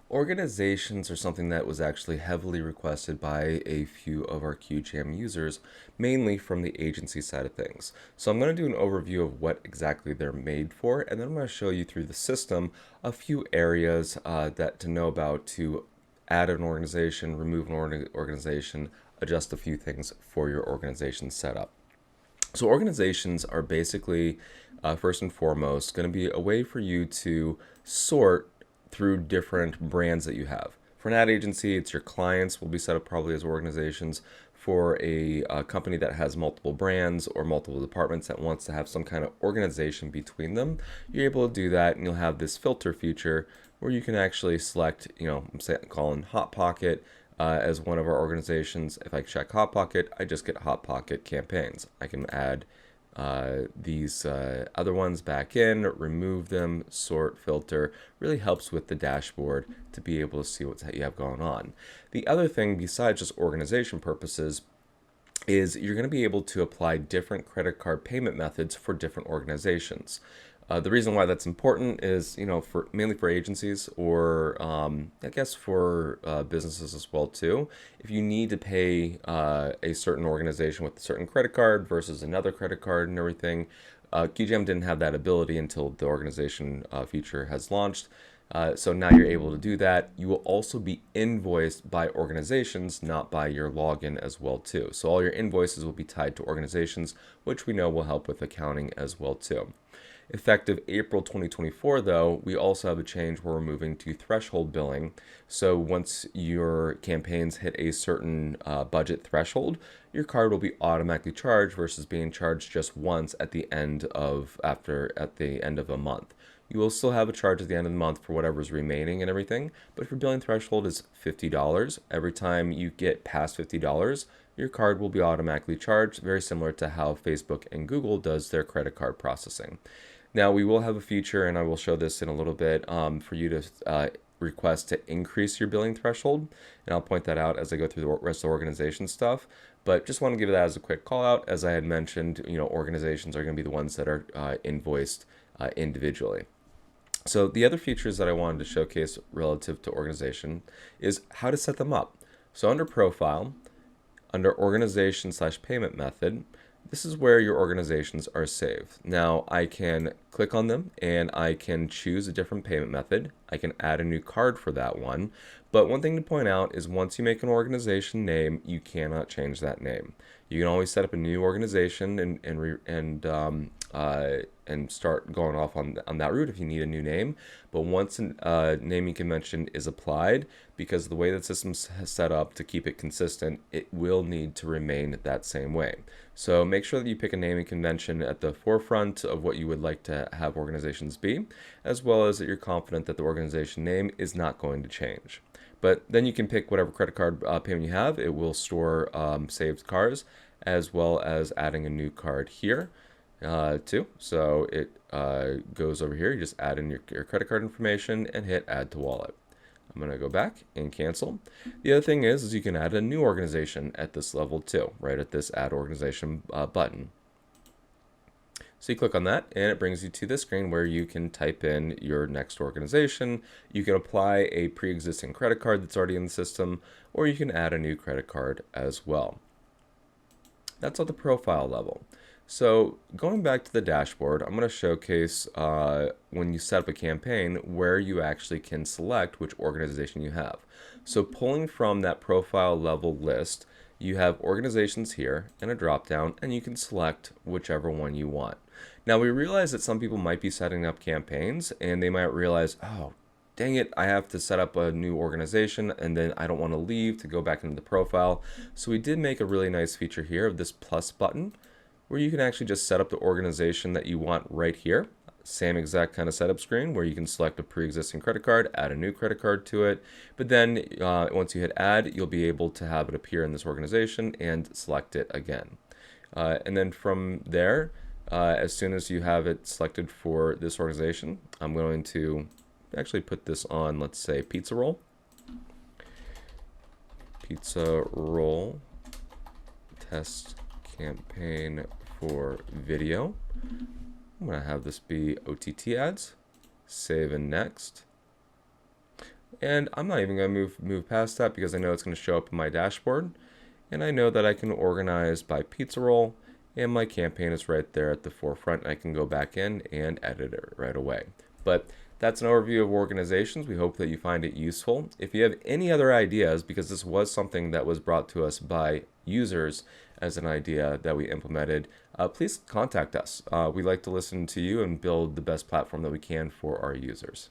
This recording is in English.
Organizations are something that was actually heavily requested by a few of our QJAM users, mainly from the agency side of things. So I'm going to do an overview of what exactly they're made for, and then I'm going to show you through the system a few areas that to know about to add an organization, remove an organization, adjust a few things for your organization setup. So organizations are basically, first and foremost, going to be a way for you to sort through different brands that you have. For an ad agency, it's your clients will be set up probably as organizations. For a company that has multiple brands or multiple departments that wants to have some kind of organization between them, you're able to do that, and you'll have this filter feature where you can actually select, I'm calling Hot Pocket as one of our organizations. If I check Hot Pocket, I just get Hot Pocket campaigns. I can add these other ones back in, remove them, sort, filter. Really helps with the dashboard to be able to see what you have going on. The other thing, besides just organization purposes, is you're going to be able to apply different credit card payment methods for different organizations. The reason why that's important is, for mainly for agencies or I guess for businesses as well too. If you need to pay a certain organization with a certain credit card versus another credit card and everything, Qujam didn't have that ability until the organization feature has launched. So now you're able to do that. You will also be invoiced by organizations, not by your login as well too. So all your invoices will be tied to organizations, which we know will help with accounting as well too. Effective April 2024, though, we also have a change where we're moving to threshold billing. So once your campaigns hit a certain budget threshold, your card will be automatically charged versus being charged just once at the end of a month. You will still have a charge at the end of the month for whatever's remaining and everything, but if your billing threshold is $50, every time you get past $50, your card will be automatically charged, very similar to how Facebook and Google does their credit card processing. Now, we will have a feature, and I will show this in a little bit, for you to request to increase your billing threshold, and I'll point that out as I go through the rest of the organization stuff. But just want to give that as a quick call out. As I had mentioned, organizations are going to be the ones that are invoiced individually. So the other features that I wanted to showcase relative to organization is how to set them up. So under Profile, under Organization/Payment Method, this is where your organizations are saved. Now I can click on them and I can choose a different payment method. I can add a new card for that one. But one thing to point out is once you make an organization name, you cannot change that name. You can always set up a new organization and start going off on that route if you need a new name. But once a naming convention is applied, because of the way the system's set up to keep it consistent, it will need to remain that same way. So make sure that you pick a naming convention at the forefront of what you would like to have organizations be, as well as that you're confident that the organization name is not going to change. But then you can pick whatever credit card payment you have. It will store saved cards, as well as adding a new card here too. So it goes over here. You just add in your credit card information and hit add to wallet. I'm going to go back and cancel. The other thing is you can add a new organization at this level too, right at this add organization button. So you click on that and it brings you to this screen where you can type in your next organization. You can apply a pre-existing credit card that's already in the system, or you can add a new credit card as well. That's at the profile level. So going back to the dashboard, I'm going to showcase when you set up a campaign where you actually can select which organization you have. So pulling from that profile level list, you have organizations here and a drop down, and you can select whichever one you want. Now we realize that some people might be setting up campaigns and they might realize, oh, dang it, I have to set up a new organization and then I don't want to leave to go back into the profile. So we did make a really nice feature here of this plus button where you can actually just set up the organization that you want right here. Same exact kind of setup screen where you can select a pre-existing credit card, add a new credit card to it. But then once you hit add, you'll be able to have it appear in this organization and select it again. And then from there, as soon as you have it selected for this organization, I'm going to actually put this on, let's say, pizza roll. Pizza roll test campaign for video. I'm going to have this be OTT ads. Save and next. And I'm not even going to move past that because I know it's going to show up in my dashboard. And I know that I can organize by pizza roll, and my campaign is right there at the forefront. I can go back in and edit it right away. But that's an overview of organizations. We hope that you find it useful. If you have any other ideas, because this was something that was brought to us by users as an idea that we implemented, please contact us. We like to listen to you and build the best platform that we can for our users.